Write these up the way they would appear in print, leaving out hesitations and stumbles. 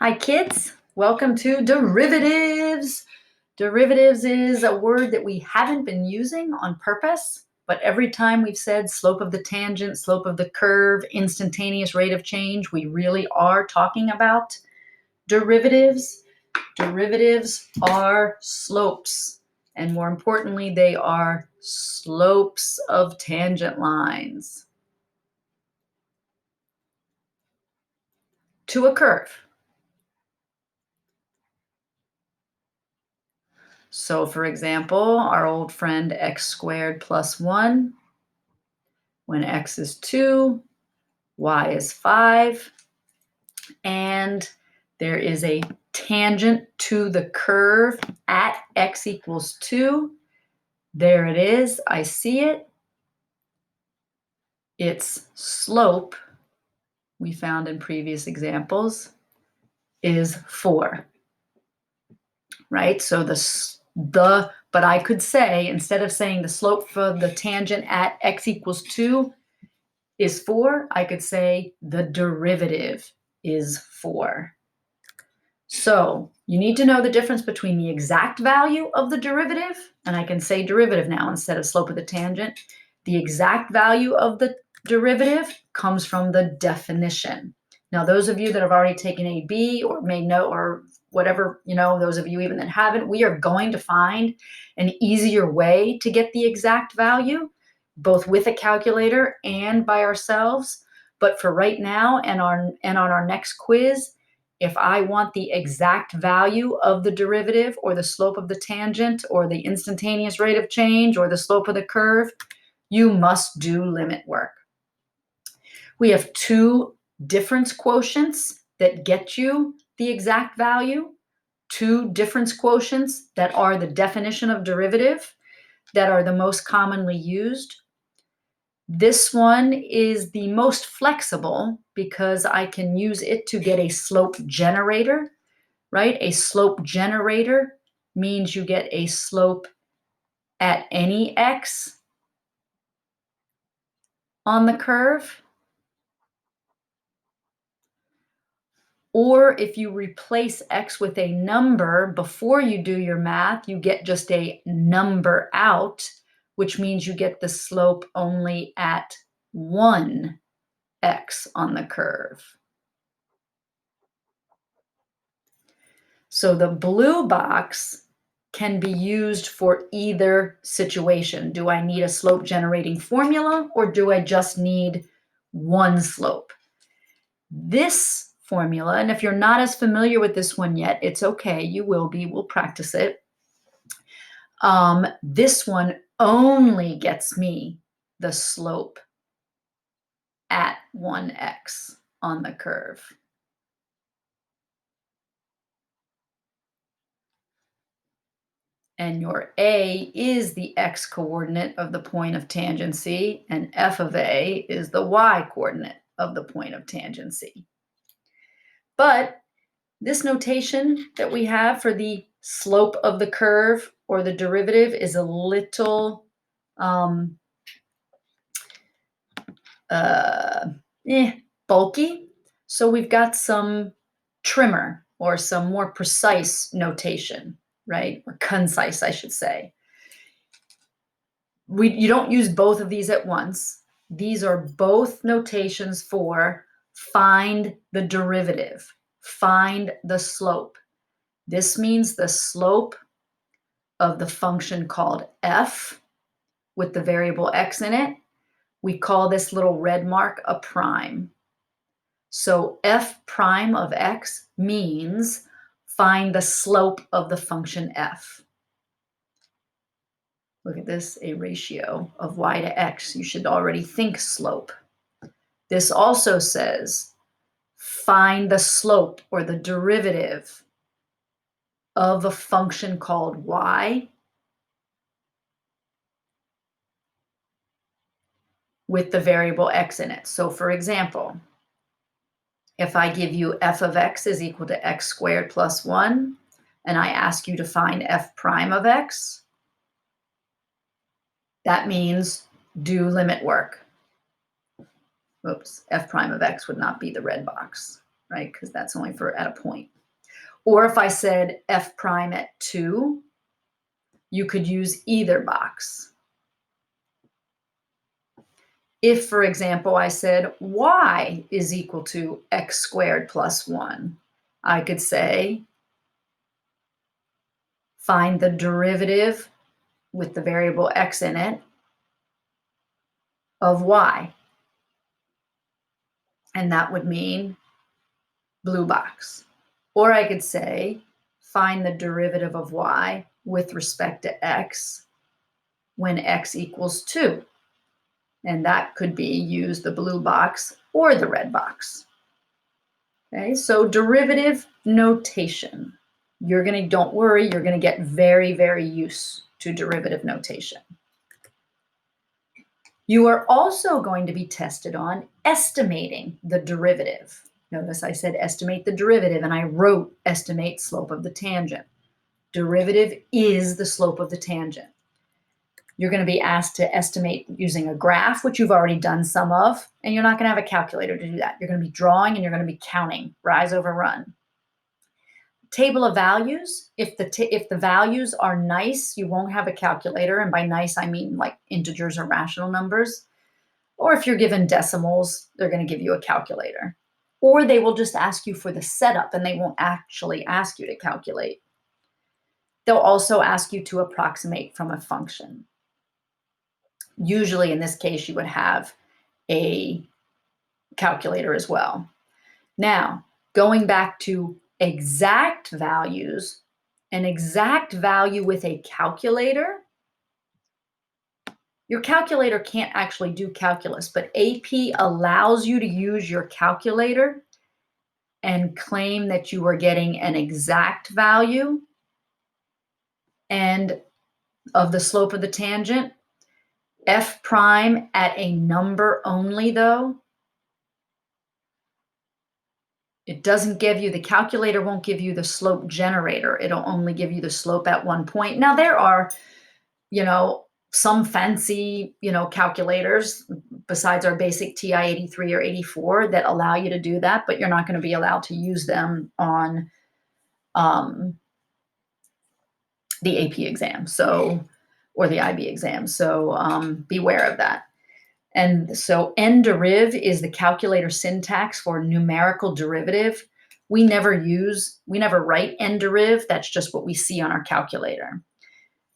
Hi kids, welcome to derivatives. Derivatives is a word that we haven't been using on purpose, but every time we've said slope of the tangent, slope of the curve, instantaneous rate of change, we really are talking about derivatives. Derivatives are slopes, and more importantly, they are slopes of tangent lines to a curve. So for example, our old friend x squared plus 1, when x is 2, y is 5, and there is a tangent to the curve at x equals 2. There it is. I see it. Its slope, we found in previous examples, is 4. Right? So but I could say, instead of saying the slope for the tangent at x equals 2 is 4, I could say the derivative is 4. So you need to know the difference between the exact value of the derivative, and I can say derivative now instead of slope of the tangent. The exact value of the derivative comes from the definition. Now, those of you that have already taken AB or may know, or whatever, those of you even that haven't, we are going to find an easier way to get the exact value, both with a calculator and by ourselves. But for right now and on our next quiz, if I want the exact value of the derivative or the slope of the tangent or the instantaneous rate of change or the slope of the curve, you must do limit work. We have two difference quotients that get you the exact value, two difference quotients that are the definition of derivative that are the most commonly used. This one is the most flexible because I can use it to get a slope generator, right? A slope generator means you get a slope at any x on the curve. Or if you replace x with a number before you do your math, you get just a number out, which means you get the slope only at one x on the curve. So the blue box can be used for either situation. Do I need a slope generating formula, or do I just need one slope? This formula, and if you're not as familiar with this one yet, it's okay, you will be, we'll practice it. This one only gets me the slope at 1x on the curve. And your A is the x coordinate of the point of tangency, and f of A is the y coordinate of the point of tangency. But this notation that we have for the slope of the curve or the derivative is a little bulky. So we've got some trimmer or some more precise notation, right? Or concise, I should say. You don't use both of these at once. These are both notations for find the derivative, find the slope. This means the slope of the function called f with the variable x in it. We call this little red mark a prime. So f prime of x means find the slope of the function f. Look at this, a ratio of y to x. You should already think slope. This also says find the slope or the derivative of a function called y with the variable x in it. So for example, if I give you f of x is equal to x squared plus 1, and I ask you to find f prime of x, that means do limit work. Oops, f prime of x would not be the red box, right? Because that's only for at a point. Or if I said f prime at 2, you could use either box. If, for example, I said y is equal to x squared plus 1, I could say find the derivative with the variable x in it of y. And that would mean blue box. Or I could say find the derivative of y with respect to x when x equals 2. And that could be use the blue box or the red box. Okay, so derivative notation. Don't worry, you're gonna get very, very used to derivative notation. You are also going to be tested on estimating the derivative. Notice I said estimate the derivative, and I wrote estimate slope of the tangent. Derivative is the slope of the tangent. You're going to be asked to estimate using a graph, which you've already done some of, and you're not going to have a calculator to do that. You're going to be drawing and you're going to be counting, rise over run. Table of values, if the values are nice, you won't have a calculator, and by nice I mean like integers or rational numbers. Or if you're given decimals, they're going to give you a calculator. Or they will just ask you for the setup and they won't actually ask you to calculate. They'll also ask you to approximate from a function. Usually in this case, you would have a calculator as well. Now, going back to exact values, an exact value with a calculator, your calculator can't actually do calculus, but AP allows you to use your calculator and claim that you are getting an exact value and of the slope of the tangent. F prime at a number only, though, it doesn't give you, the calculator won't give you the slope generator. It'll only give you the slope at one point. Now, there are, some fancy, calculators besides our basic TI 83 or 84 that allow you to do that, but you're not going to be allowed to use them on the AP exam, or the IB exam. So beware of that. And so nderiv is the calculator syntax for numerical derivative. We never write nderiv. That's just what we see on our calculator.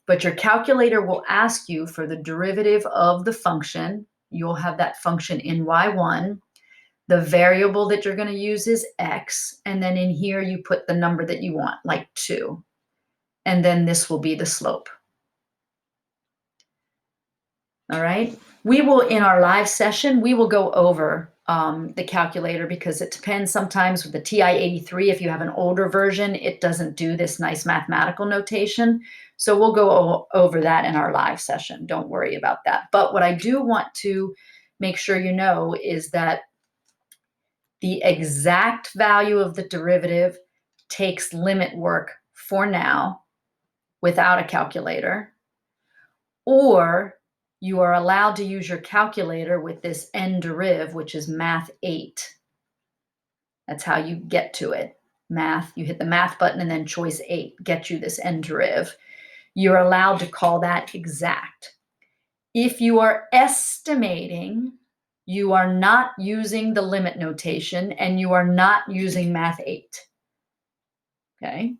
But your calculator will ask you for the derivative of the function. You'll have that function in y1. The variable that you're going to use is x. And then in here, you put the number that you want, like 2. And then this will be the slope. All right. We will, in our live session, we will go over the calculator because it depends sometimes with the TI 83. If you have an older version, it doesn't do this nice mathematical notation. So we'll go over that in our live session. Don't worry about that. But what I do want to make sure you know is that the exact value of the derivative takes limit work for now without a calculator, or you are allowed to use your calculator with this nderiv, which is math 8. That's how you get to it. Math, you hit the math button and then choice 8 gets you this nderiv. You're allowed to call that exact. If you are estimating, you are not using the limit notation and you are not using math 8. Okay?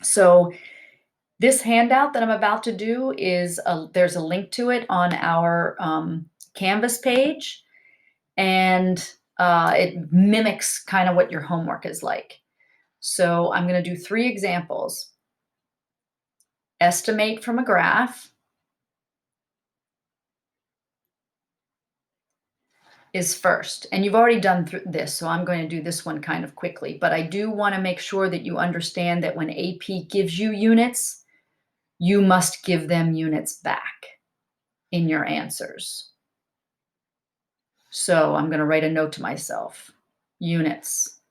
So this handout that I'm about to do is, there's a link to it on our Canvas page, and it mimics kind of what your homework is like. So I'm going to do 3 examples. Estimate from a graph is first, and you've already done this, so I'm going to do this one kind of quickly, but I do want to make sure that you understand that when AP gives you units, you must give them units back in your answers. So I'm going to write a note to myself. Units,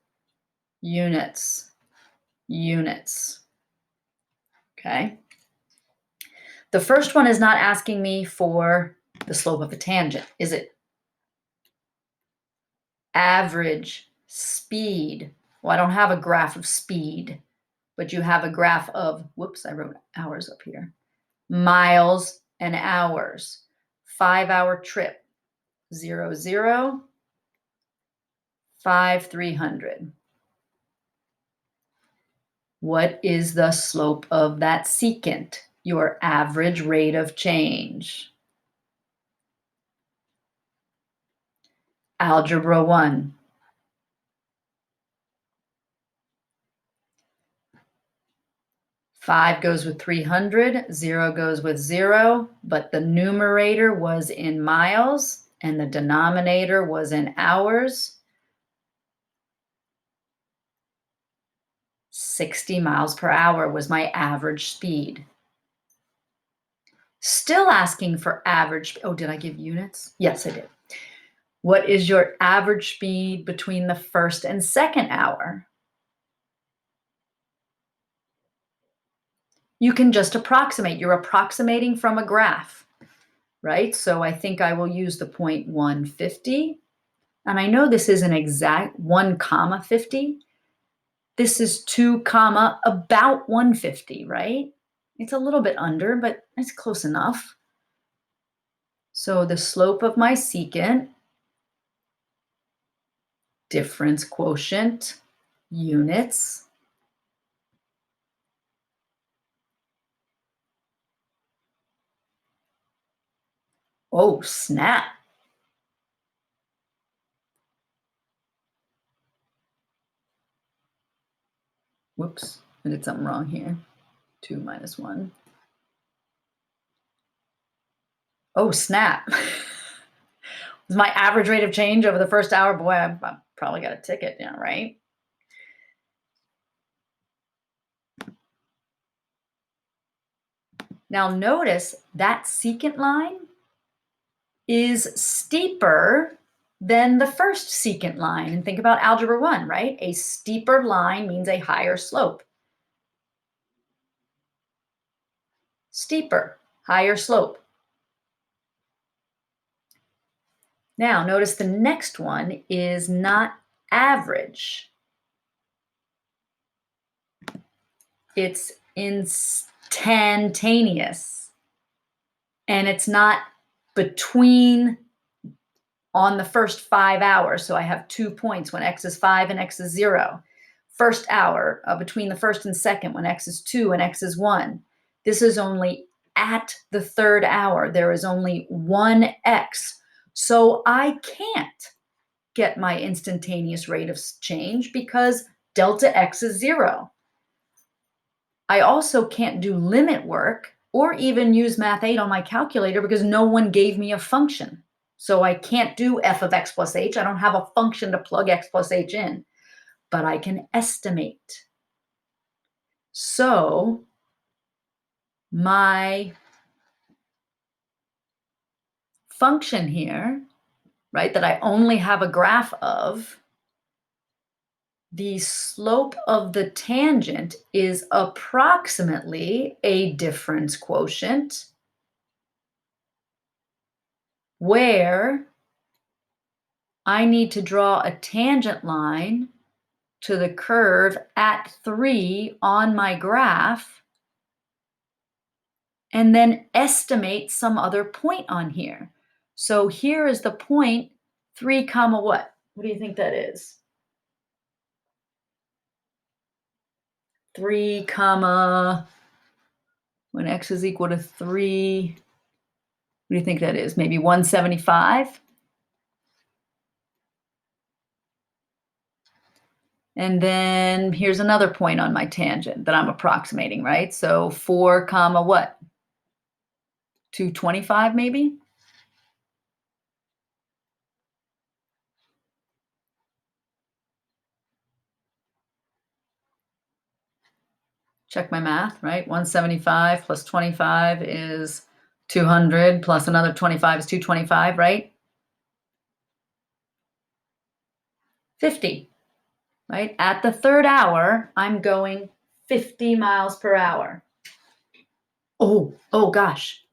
units, units. Okay. The first one is not asking me for the slope of a tangent, is it? Average, speed, Well, I don't have a graph of speed, but you have a graph of, whoops, I wrote hours up here, miles and hours. 5-hour trip, 0, 0, 5, 300. What is the slope of that secant? Your average rate of change. Algebra 1. Five goes with 300, 0 goes with 0, but the numerator was in miles and the denominator was in hours. 60 miles per hour was my average speed. Still asking for average. Oh, did I give units? Yes, I did. What is your average speed between the first and second hour? You can just approximate. You're approximating from a graph, right? So I think I will use the point 150. And I know this isn't exact 1 comma 50. This is 2 comma about 150, right? It's a little bit under, but it's close enough. So the slope of my secant, difference quotient, units. Oh, snap. Whoops, I did something wrong here. 2 minus 1. Oh, snap. Was my average rate of change over the first hour? Boy, I probably got a ticket, yeah, right? Now notice that secant line is steeper than the first secant line. And think about algebra 1, right? A steeper line means a higher slope. Steeper, higher slope. Now notice the next one is not average. It's instantaneous. And it's not between on the first 5 hours. So I have 2 points when x is 5 and x is 0. First hour between the first and second when x is 2 and x is 1. This is only at the third hour. There is only one x. So I can't get my instantaneous rate of change because delta x is 0. I also can't do limit work or even use Math 8 on my calculator because no one gave me a function. So I can't do f of x plus h. I don't have a function to plug x plus h in, but I can estimate. So my function here, right, that I only have a graph of, the slope of the tangent is approximately a difference quotient where I need to draw a tangent line to the curve at 3 on my graph and then estimate some other point on here. So here is the point 3 comma what? What do you think that is? 3 comma, when x is equal to 3, what do you think that is? Maybe 175? And then here's another point on my tangent that I'm approximating, right? So 4 comma what? 225 maybe? Check my math, right? 175 plus 25 is 200 plus another 25 is 225, right? 50, right? At the third hour, I'm going 50 miles per hour. Oh gosh.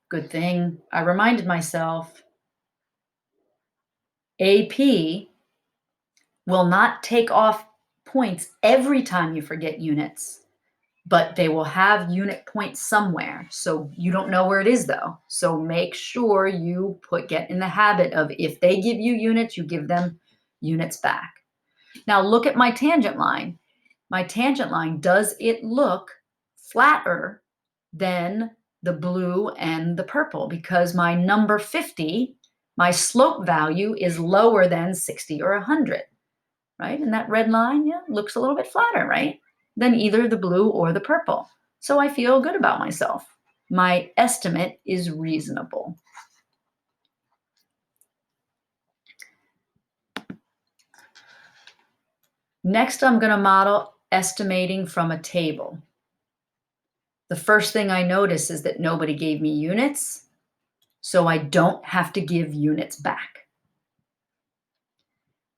Good thing I reminded myself. AP will not take off points every time you forget units, but they will have unit points somewhere. So you don't know where it is though. So make sure you get in the habit of, if they give you units, you give them units back. Now look at my tangent line. My tangent line, does it look flatter than the blue and the purple? Because my number 50, my slope value is lower than 60 or 100, right? And that red line, yeah, looks a little bit flatter, right? Than either the blue or the purple. So I feel good about myself. My estimate is reasonable. Next, I'm going to model estimating from a table. The first thing I notice is that nobody gave me units, so I don't have to give units back.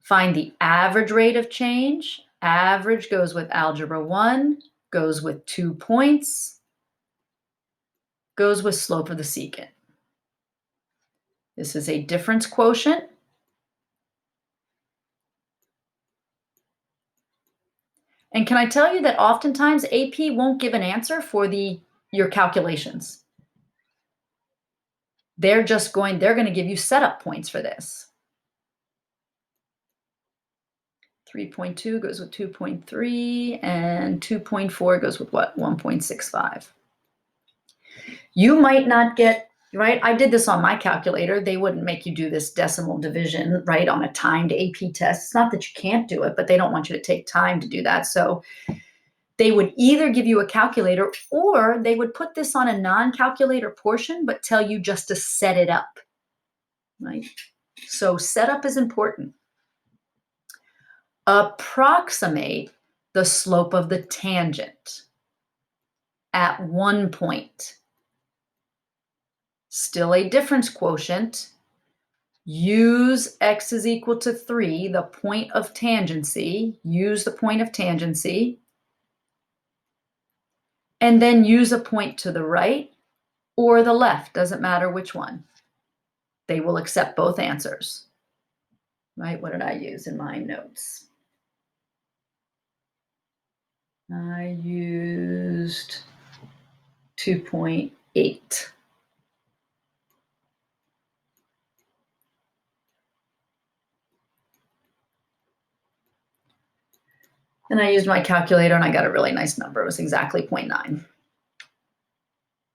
Find the average rate of change. Average goes with algebra 1, goes with 2 points, goes with slope of the secant. This is a difference quotient. And can I tell you that oftentimes AP won't give an answer for your calculations. They're going to give you setup points for this. 3.2 goes with 2.3, and 2.4 goes with what? 1.65. You might not get, right? I did this on my calculator. They wouldn't make you do this decimal division, right, on a timed AP test. It's not that you can't do it, but they don't want you to take time to do that. So they would either give you a calculator, or they would put this on a non-calculator portion, but tell you just to set it up, right? So setup is important. Approximate the slope of the tangent at 1 point. Still a difference quotient. Use x is equal to 3, the point of tangency. Use the point of tangency. And then use a point to the right or the left. Doesn't matter which one. They will accept both answers. Right? What did I use in my notes? I used 2.8. And I used my calculator and I got a really nice number. It was exactly 0.9.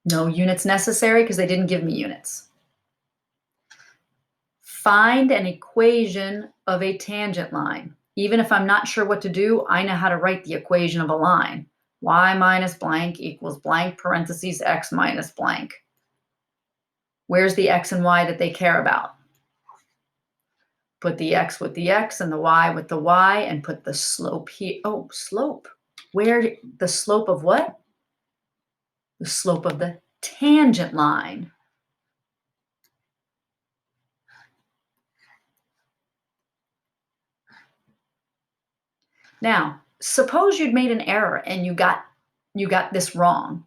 No units necessary because they didn't give me units. Find an equation of a tangent line. Even if I'm not sure what to do, I know how to write the equation of a line. Y minus blank equals blank parentheses x minus blank. Where's the x and y that they care about? Put the x with the x and the y with the y and put the slope here. Oh, slope. The slope of what? The slope of the tangent line. Now, suppose you'd made an error and you got this wrong.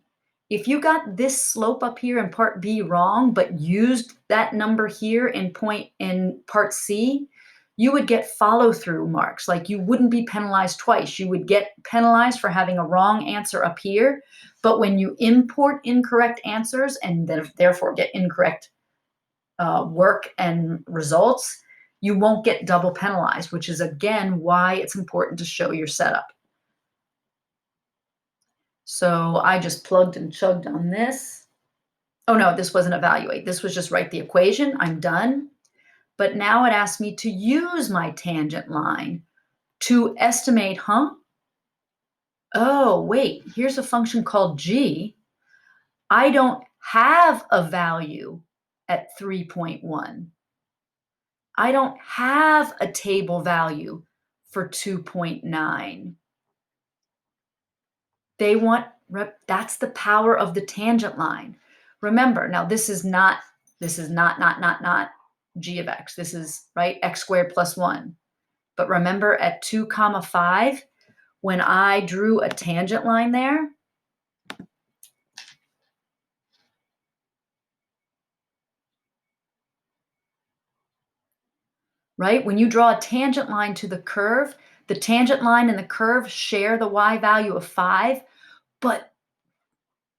If you got this slope up here in part B wrong, but used that number here in part C, you would get follow-through marks. Like, you wouldn't be penalized twice. You would get penalized for having a wrong answer up here, but when you import incorrect answers and therefore get incorrect work and results, you won't get double penalized, which is, again, why it's important to show your setup. So I just plugged and chugged on this. Oh no, this wasn't evaluate. This was just write the equation. I'm done. But now it asks me to use my tangent line to estimate, Oh, wait, here's a function called g. I don't have a value at 3.1. I don't have a table value for 2.9. They want, that's the power of the tangent line. Remember, now this is not g of x. This is, right, x squared plus 1. But remember at 2, 5, when I drew a tangent line there, right? When you draw a tangent line to the curve, The tangent line and the curve share the y value of 5, but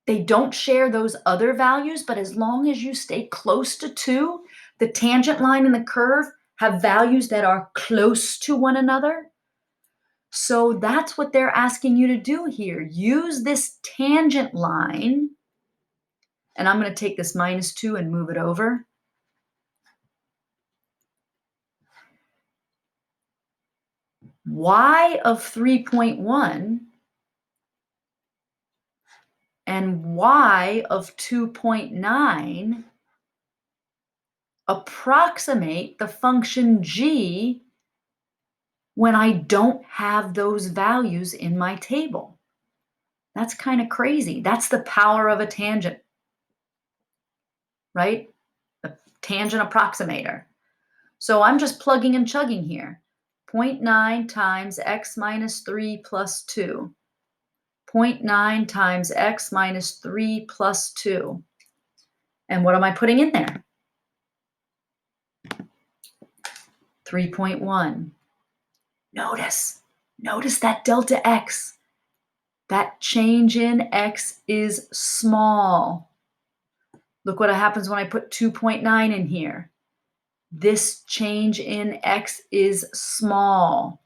they don't share those other values. But as long as you stay close to 2, the tangent line and the curve have values that are close to one another. So that's what they're asking you to do here. Use this tangent line, and I'm going to take this -2 and move it over. Y of 3.1 and y of 2.9 approximate the function g when I don't have those values in my table. That's kind of crazy. That's the power of a tangent, right? A tangent approximator. So I'm just plugging and chugging here. 0.9 times x minus 3 plus 2. 0.9 times x minus 3 plus 2. And what am I putting in there? 3.1. Notice that delta x. That change in x is small. Look what happens when I put 2.9 in here. This change in x is small.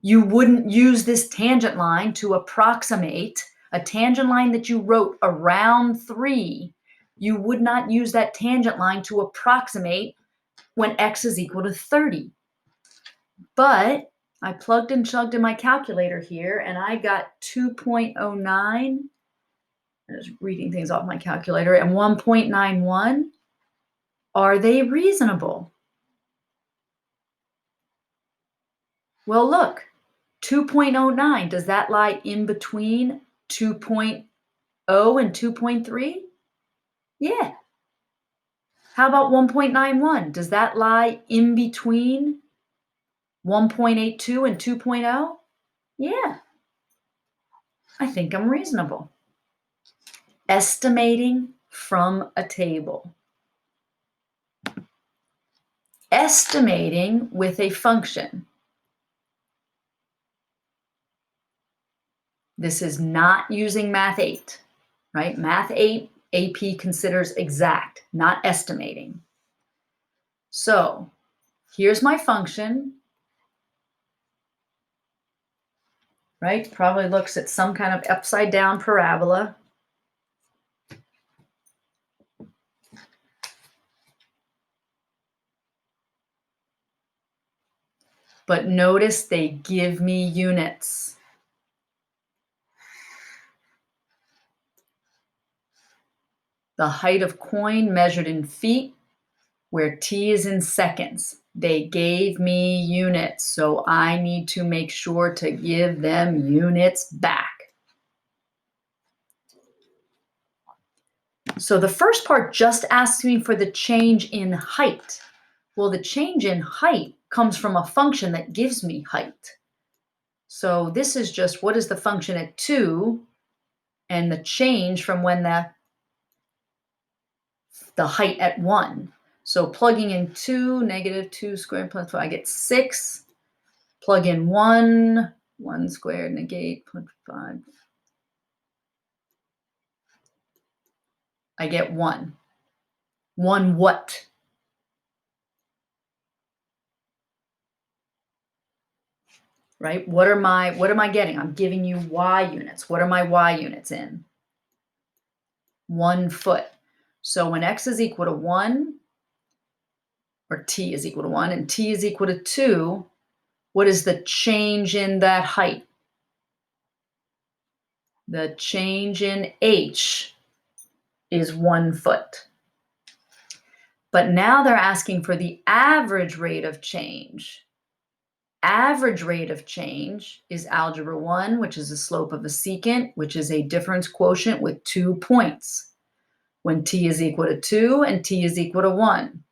You wouldn't use this tangent line to approximate a tangent line that you wrote around 3. You would not use that tangent line to approximate when x is equal to 30. But I plugged and chugged in my calculator here, and I got 2.09. I'm just reading things off my calculator, and 1.91. Are they reasonable? Well, look, 2.09, does that lie in between 2.0 and 2.3? Yeah. How about 1.91? Does that lie in between 1.82 and 2.0? Yeah. I think I'm reasonable. Estimating from a table. Estimating with a function. This is not using Math 8, right? Math 8, AP considers exact, not estimating. So here's my function, right? Probably looks at some kind of upside down parabola. But notice they give me units. The height of coin measured in feet, where t is in seconds. They gave me units, so I need to make sure to give them units back. So the first part just asks me for the change in height. Well, the change in height comes from a function that gives me height. So this is just what is the function at 2 and the change from when the height at 1. So plugging in 2, -2 squared plus 4, I get 6. Plug in 1, 1 squared negate 0.5. I get 1. 1 what? Right? What am I getting? I'm giving you y units. What are my y units in? 1 foot. So when x is equal to 1, or t is equal to 1, and t is equal to 2, what is the change in that height? The change in h is 1 foot. But now they're asking for the average rate of change. Average rate of change is algebra 1, which is the slope of a secant, which is a difference quotient with 2 points, when t is equal to 2 and t is equal to 1.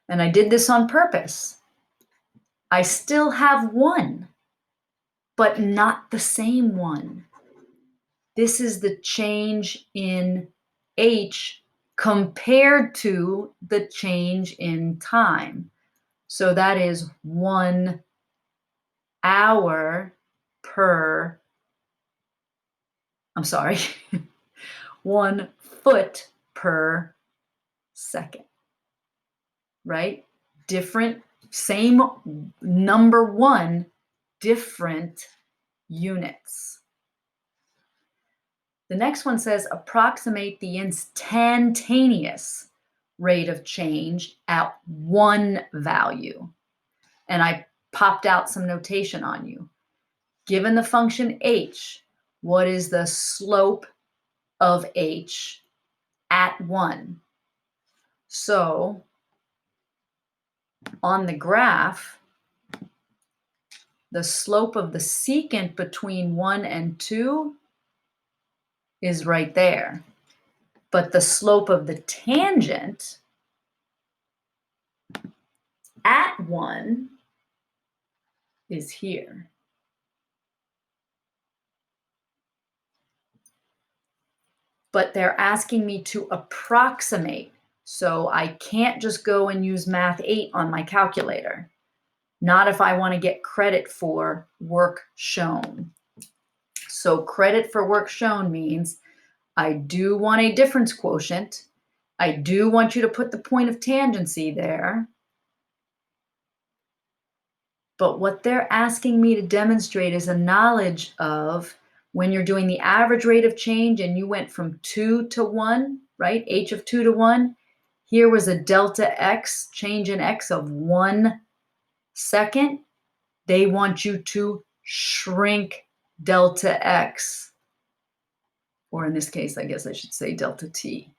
And I did this on purpose. I still have 1, but not the same one. This is the change in h compared to the change in time. So that is 1 hour per, I'm sorry, 1 foot per second, right? Different, same number one, different units. The next one says approximate the instantaneous rate of change at one value. And I popped out some notation on you. Given the function h, what is the slope of h at 1? So on the graph, the slope of the secant between 1 and 2 is right there. But the slope of the tangent at 1 is here. But they're asking me to approximate. So I can't just go and use Math 8 on my calculator. Not if I want to get credit for work shown. So credit for work shown means I do want a difference quotient. I do want you to put the point of tangency there. But what they're asking me to demonstrate is a knowledge of when you're doing the average rate of change and you went from 2 to 1, right? H of 2 to 1. Here was a delta x, change in x of 1 second. They want you to shrink delta x. Or in this case, I guess I should say delta t.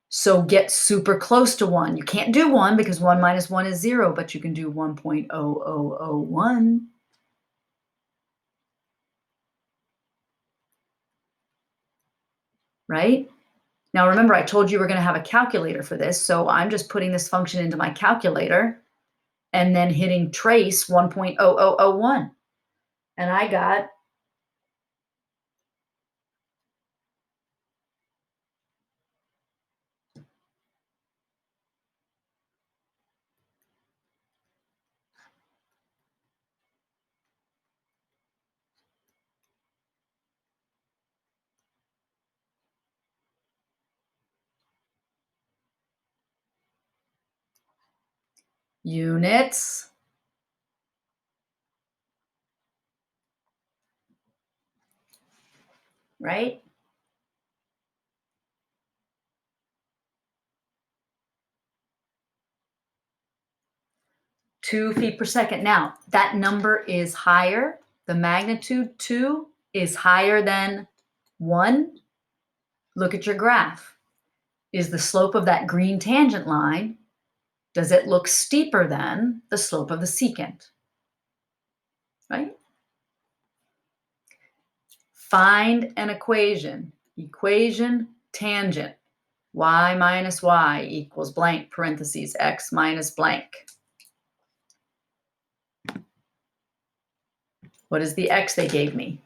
So get super close to 1. You can't do 1 because 1 minus 1 is 0, but you can do 1.0001. Right? Now remember, I told you we're going to have a calculator for this, so I'm just putting this function into my calculator and then hitting trace 1.0001. And I got units, right? Two feet per second. Now, that number is higher. The magnitude 2 is higher than 1. Look at your graph. Is the slope of that green tangent line, does it look steeper than the slope of the secant? Right? Find an equation. Equation tangent. Y minus y equals blank, parentheses, x minus blank. What is the x they gave me?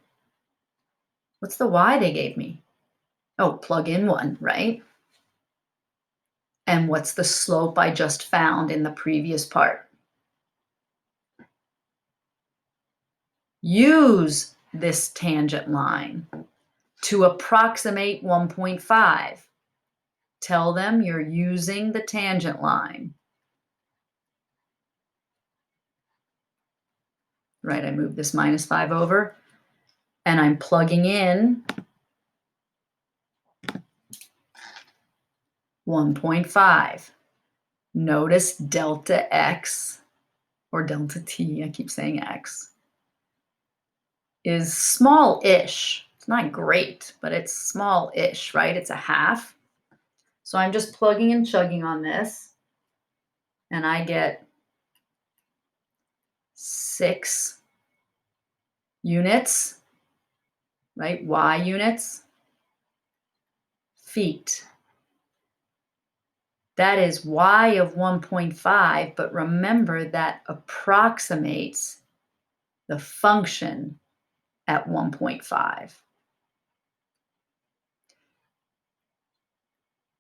What's the y they gave me? Oh, plug in 1, right? And what's the slope I just found in the previous part? Use this tangent line to approximate 1.5. Tell them you're using the tangent line. Right, I moved this minus 5 over, and I'm plugging in 1.5. Notice delta x, or delta t, I keep saying x, is small-ish. It's not great, but it's small-ish, right? It's a half. So I'm just plugging and chugging on this, and I get 6 units, right? Y units, feet. That is y of 1.5, but remember that approximates the function at 1.5.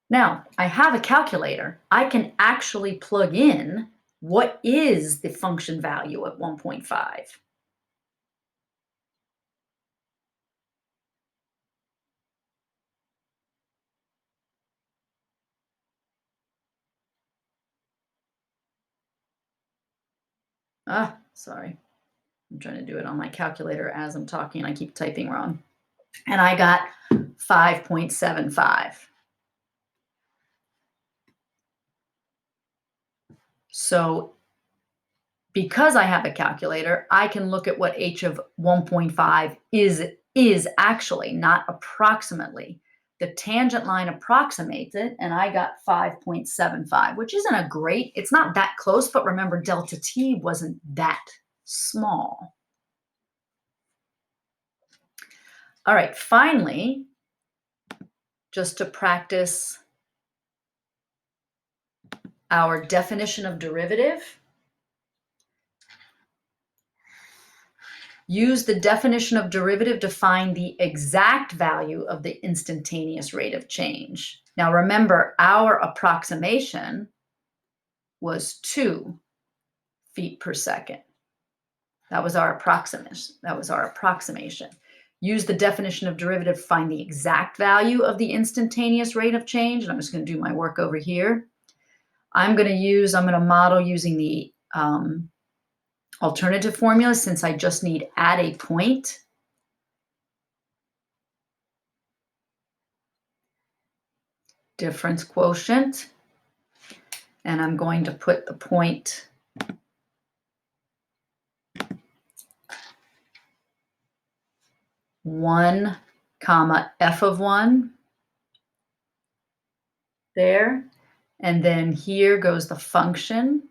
Now, I have a calculator. I can actually plug in what is the function value at 1.5. Sorry. I'm trying to do it on my calculator as I'm talking. I keep typing wrong. And I got 5.75. So because I have a calculator, I can look at what h of 1.5 is actually, not approximately. The tangent line approximates it, and I got 5.75, which isn't a great, it's not that close, but remember delta t wasn't that small. All right, finally, just to practice our definition of derivative, use the definition of derivative to find the exact value of the instantaneous rate of change. Now remember, our approximation was 2 feet per second. That was our approximation. Use the definition of derivative to find the exact value of the instantaneous rate of change. And I'm just going to do my work over here. I'm going to model using the alternative formula, since I just need add a point. Difference quotient. And I'm going to put the point one comma f of 1 there. And then here goes the function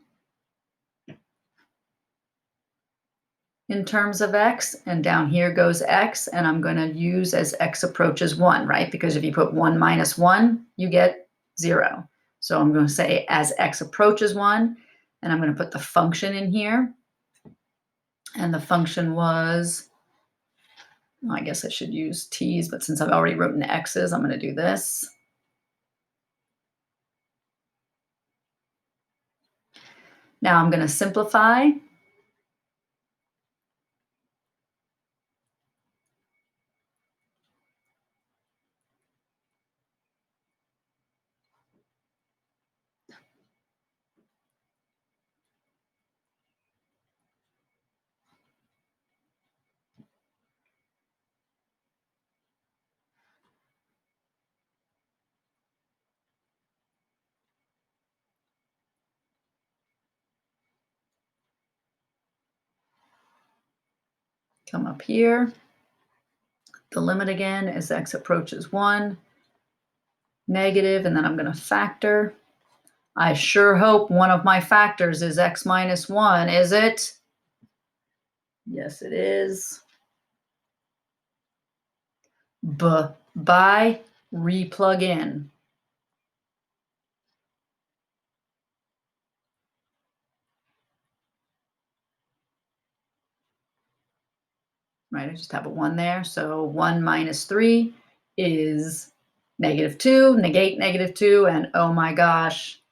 in terms of x, and down here goes x, and I'm going to use as x approaches 1, right? Because if you put 1 minus 1, you get 0. So I'm going to say as x approaches 1, and I'm going to put the function in here. And the function was, I guess I should use t's, but since I've already written the x's, I'm going to do this. Now I'm going to simplify. Come up here. The limit again as x approaches 1, negative, and then I'm going to factor. I sure hope one of my factors is x minus 1, is it? Yes, it is. By replug in. Right, I just have a 1 there. So 1 minus 3 is negative 2, negate negative 2, and oh my gosh,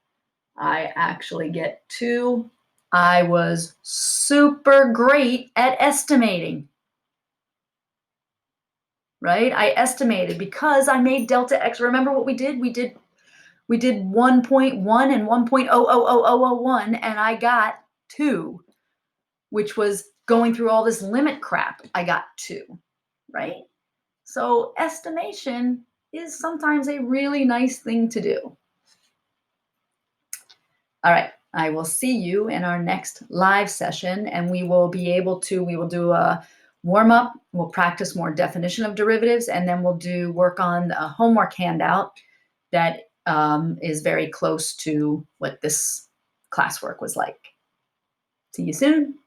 I actually get 2. I was super great at estimating. Right? I estimated because I made delta x. Remember what we did? We did 1.1 and 1.00001, and I got 2, which was going through all this limit crap. I got 2, right? So estimation is sometimes a really nice thing to do. All right, I will see you in our next live session, and we will do a warm up, we'll practice more definition of derivatives, and then we'll do work on a homework handout that is very close to what this classwork was like. See you soon.